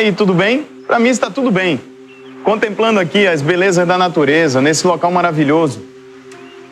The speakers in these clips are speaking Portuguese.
aí, tudo bem? Para mim está tudo bem. Contemplando aqui as belezas da natureza, nesse local maravilhoso.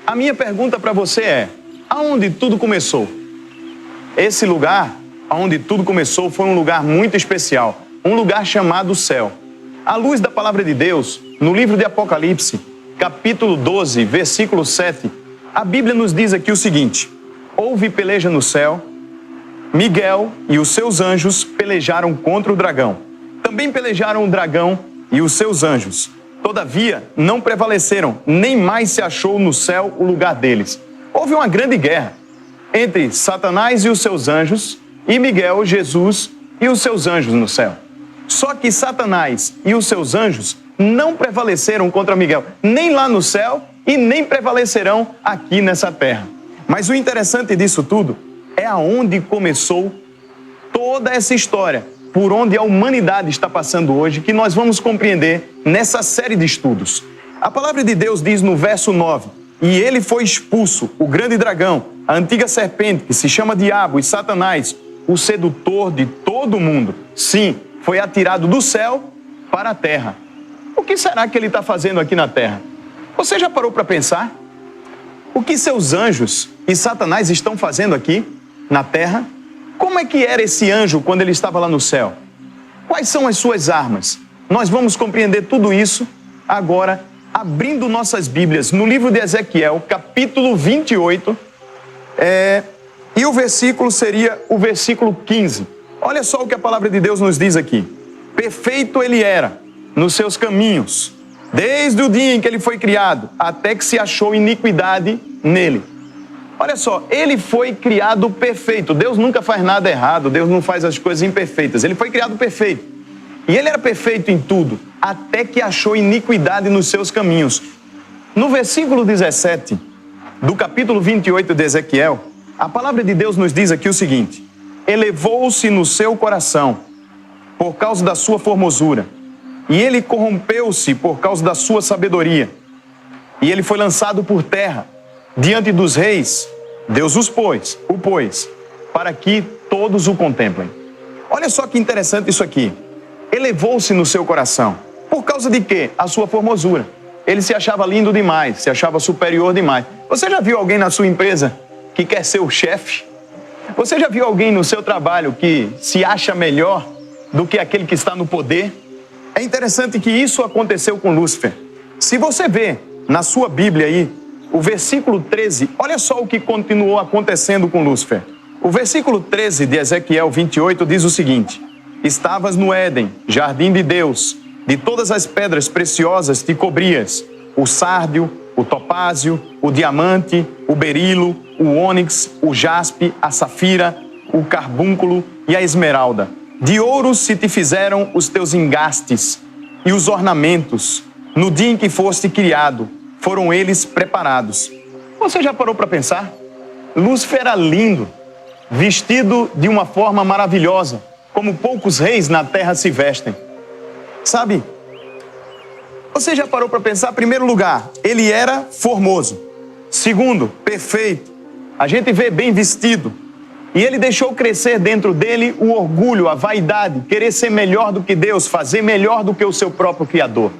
A minha pergunta para você é: aonde tudo começou? Esse lugar, aonde tudo começou, foi um lugar muito especial. Um lugar chamado céu. À luz da palavra de Deus, no livro de Apocalipse, capítulo 12, versículo 7, a Bíblia nos diz aqui o seguinte: houve peleja no céu, Miguel e os seus anjos pelejaram contra o dragão. Também pelejaram o dragão e os seus anjos. Todavia, não prevaleceram, nem mais se achou no céu o lugar deles. Houve uma grande guerra entre Satanás e os seus anjos, e Miguel, Jesus e os seus anjos no céu. Só que Satanás e os seus anjos não prevaleceram contra Miguel, nem lá no céu e nem prevalecerão aqui nessa terra. Mas o interessante disso tudo é aonde começou toda essa história, por onde a humanidade está passando hoje, que nós vamos compreender nessa série de estudos. A palavra de Deus diz no verso 9, e ele foi expulso, o grande dragão, a antiga serpente, que se chama Diabo e Satanás, o sedutor de todo mundo. Sim, foi atirado do céu para a terra. O que será que ele está fazendo aqui na terra? Você já parou para pensar? O que seus anjos e Satanás estão fazendo aqui na terra? Como é que era esse anjo quando ele estava lá no céu? Quais são as suas armas? Nós vamos compreender tudo isso agora, abrindo nossas Bíblias no livro de Ezequiel, capítulo 28, e o versículo seria o versículo 15. Olha só o que a palavra de Deus nos diz aqui. Perfeito ele era nos seus caminhos, desde o dia em que ele foi criado, até que se achou iniquidade nele. Olha só, ele foi criado perfeito. Deus nunca faz nada errado, Deus não faz as coisas imperfeitas. Ele foi criado perfeito. E ele era perfeito em tudo, até que achou iniquidade nos seus caminhos. No versículo 17 do capítulo 28 de Ezequiel, a palavra de Deus nos diz aqui o seguinte: elevou-se no seu coração por causa da sua formosura, e ele corrompeu-se por causa da sua sabedoria. E ele foi lançado por terra diante dos reis. Deus o pôs, para que todos o contemplem. Olha só que interessante isso aqui. Elevou-se no seu coração. Por causa de quê? A sua formosura. Ele se achava lindo demais, se achava superior demais. Você já viu alguém na sua empresa que quer ser o chefe? Você já viu alguém no seu trabalho que se acha melhor do que aquele que está no poder? É interessante que isso aconteceu com Lúcifer. Se você vê na sua Bíblia aí, o versículo 13, olha só o que continuou acontecendo com Lúcifer. O versículo 13 de Ezequiel 28 diz o seguinte: estavas no Éden, jardim de Deus, de todas as pedras preciosas te cobrias, o sárdio, o topázio, o diamante, o berilo, o ônix, o jaspe, a safira, o carbúnculo e a esmeralda. De ouro se te fizeram os teus engastes e os ornamentos, no dia em que foste criado, foram eles preparados. Você já parou para pensar? Lúcifer era lindo, vestido de uma forma maravilhosa, como poucos reis na terra se vestem. Sabe? Você já parou para pensar? Em primeiro lugar, ele era formoso. Segundo, perfeito. A gente vê bem vestido. E ele deixou crescer dentro dele o orgulho, a vaidade, querer ser melhor do que Deus, fazer melhor do que o seu próprio Criador.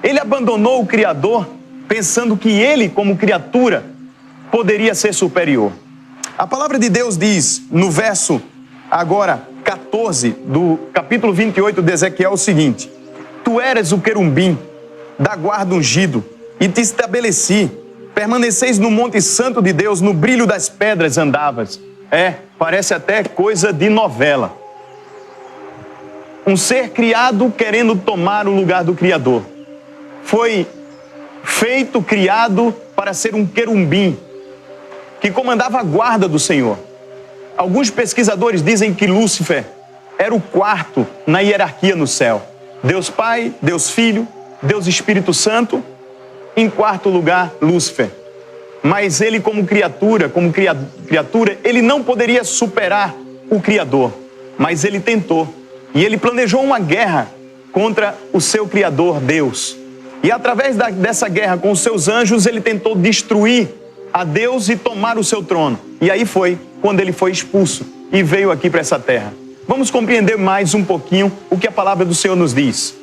Ele abandonou o Criador pensando que ele, como criatura, poderia ser superior. A palavra de Deus diz, no verso agora 14 do capítulo 28 de Ezequiel, o seguinte: tu eras o querubim da guarda ungido, e te estabeleci, permaneceis no monte santo de Deus, no brilho das pedras andavas. Parece até coisa de novela. Um ser criado querendo tomar o lugar do Criador. Foi feito, criado para ser um querubim que comandava a guarda do Senhor. Alguns pesquisadores dizem que Lúcifer era o quarto na hierarquia no céu. Deus Pai, Deus Filho, Deus Espírito Santo, em quarto lugar, Lúcifer. Mas ele como criatura, ele não poderia superar o Criador. Mas ele tentou. E ele planejou uma guerra contra o seu Criador, Deus. E através dessa guerra com os seus anjos, ele tentou destruir a Deus e tomar o seu trono. E aí foi quando ele foi expulso e veio aqui para essa terra. vamos compreender mais um pouquinho o que a palavra do Senhor nos diz.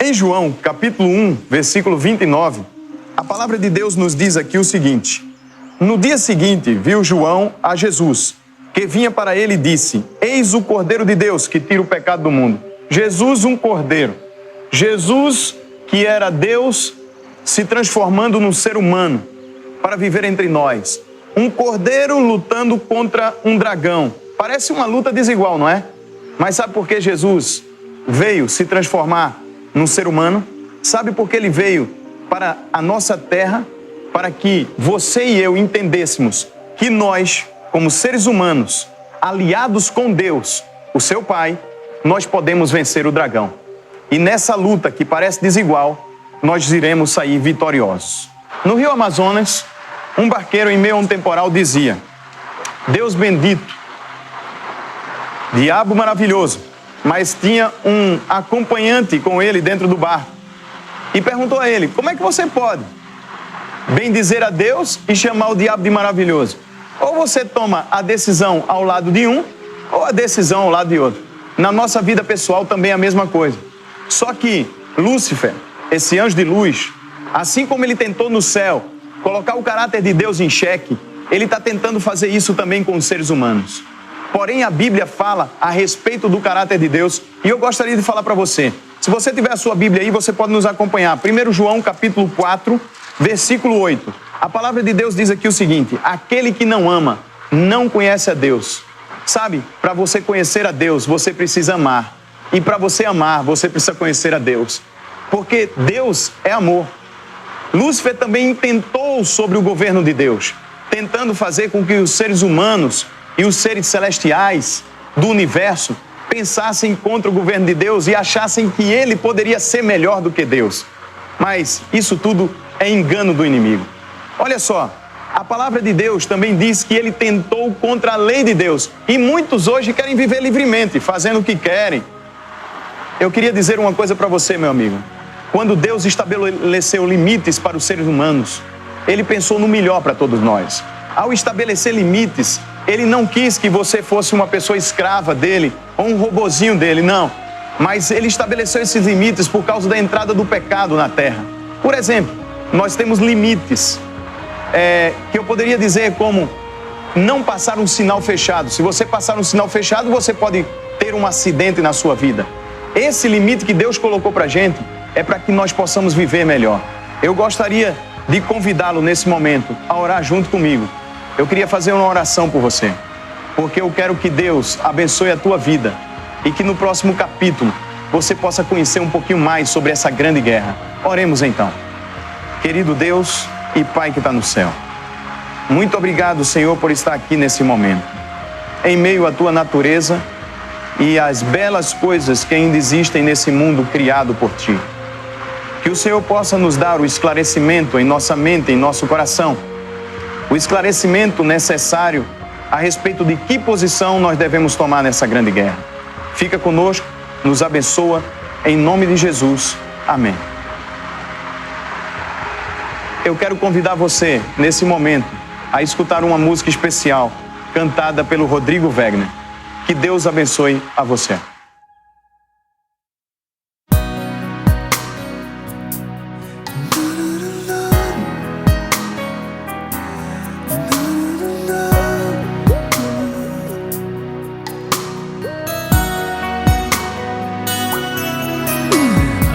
Em João, capítulo 1, versículo 29, a palavra de Deus nos diz aqui o seguinte: no dia seguinte, viu João a Jesus, que vinha para ele e disse: eis o Cordeiro de Deus que tira o pecado do mundo. Jesus, um cordeiro. Jesus, que era Deus, se transformando num ser humano para viver entre nós. Um cordeiro lutando contra um dragão. Parece uma luta desigual, não é? Mas sabe por que Jesus veio se transformar num ser humano? Sabe por que ele veio para a nossa terra? Para que você e eu entendêssemos que nós, como seres humanos, aliados com Deus, o seu Pai, nós podemos vencer o dragão. E nessa luta que parece desigual, nós iremos sair vitoriosos. No Rio Amazonas, um barqueiro em meio a um temporal dizia: Deus bendito, diabo maravilhoso, mas tinha um acompanhante com ele dentro do barco. E perguntou a ele: como é que você pode bendizer a Deus e chamar o diabo de maravilhoso? Ou você toma a decisão ao lado de um, ou a decisão ao lado de outro. Na nossa vida pessoal também é a mesma coisa. Só que Lúcifer, esse anjo de luz, assim como ele tentou no céu colocar o caráter de Deus em xeque, ele está tentando fazer isso também com os seres humanos. Porém, a Bíblia fala a respeito do caráter de Deus, e eu gostaria de falar para você. Se você tiver a sua Bíblia aí, você pode nos acompanhar. 1 João, capítulo 4, versículo 8. A palavra de Deus diz aqui o seguinte: aquele que não ama, não conhece a Deus. Sabe, para você conhecer a Deus, você precisa amar. E para você amar, você precisa conhecer a Deus. Porque Deus é amor. Lúcifer também intentou sobre o governo de Deus, tentando fazer com que os seres humanos e os seres celestiais do universo pensassem contra o governo de Deus e achassem que ele poderia ser melhor do que Deus. Mas isso tudo é engano do inimigo. Olha só, a palavra de Deus também diz que ele tentou contra a lei de Deus. E muitos hoje querem viver livremente, fazendo o que querem. Eu queria dizer uma coisa para você, meu amigo. Quando Deus estabeleceu limites para os seres humanos, ele pensou no melhor para todos nós. Ao estabelecer limites, ele não quis que você fosse uma pessoa escrava dele, ou um robozinho dele, não. Mas ele estabeleceu esses limites por causa da entrada do pecado na terra. Por exemplo, nós temos limites que eu poderia dizer como não passar um sinal fechado. Se você passar um sinal fechado, você pode ter um acidente na sua vida. Esse limite que Deus colocou para a gente é para que nós possamos viver melhor. Eu gostaria de convidá-lo nesse momento a orar junto comigo. Eu queria fazer uma oração por você, porque eu quero que Deus abençoe a tua vida e que no próximo capítulo você possa conhecer um pouquinho mais sobre essa grande guerra. Oremos então. Querido Deus e Pai que está no céu, muito obrigado, Senhor, por estar aqui nesse momento, em meio à tua natureza e às belas coisas que ainda existem nesse mundo criado por ti. Que o Senhor possa nos dar o esclarecimento em nossa mente, em nosso coração, o esclarecimento necessário a respeito de que posição nós devemos tomar nessa grande guerra. Fica conosco, nos abençoa, em nome de Jesus. Amém. Eu quero convidar você, nesse momento, a escutar uma música especial, cantada pelo Rodrigo Wegner. Que Deus abençoe a você.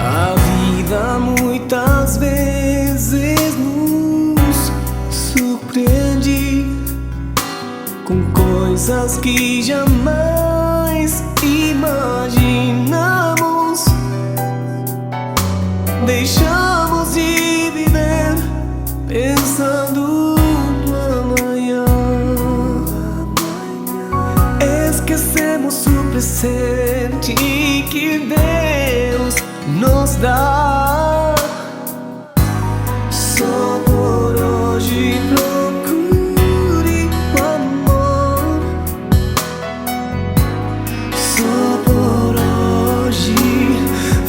A vida muitas vezes nos surpreende com coisas que jamais imaginamos. Deixamos de viver pensando no amanhã. Esquecemos o presente que Deus nos dá. Só por hoje procure o amor. Só por hoje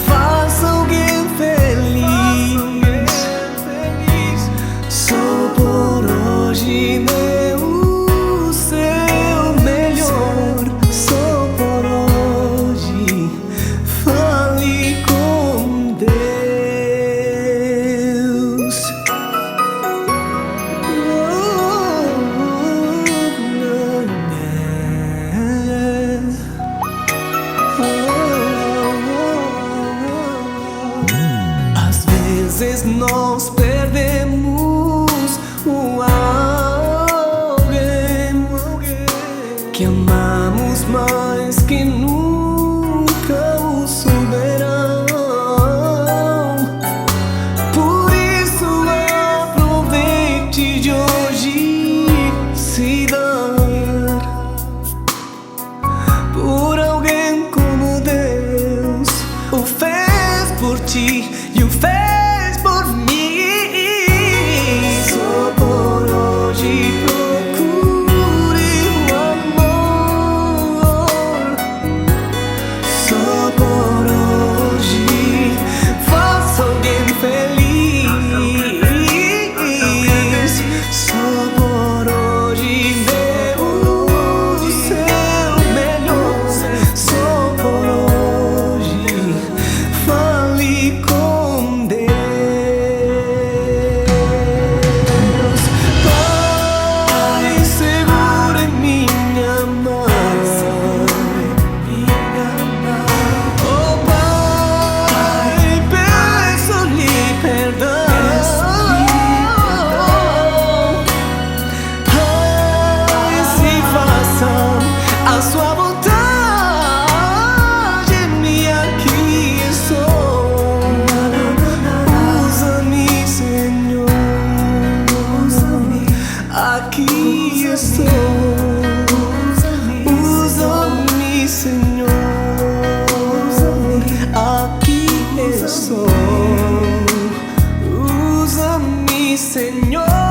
faça alguém feliz. Só por hoje dê o seu melhor. Só por hoje. vezes nós perdemos alguém que amamos mais que nunca o souberão. Por isso aproveite de hoje se dar por alguém como Deus o fez por ti e o fez por mim. Só por hoje procure o amor. Só por hoje faça alguém feliz. Só por hoje dê o seu melhor. Só por hoje fale com Deus. Pai, segura minha mão. Oh Pai, peço-lhe perdão. Pai, se faça a sua vontade em mim, aqui estou. Usa-me, Senhor. Aqui estou. Usa-me, Senhor. Aqui estou. Usa-me, Senhor.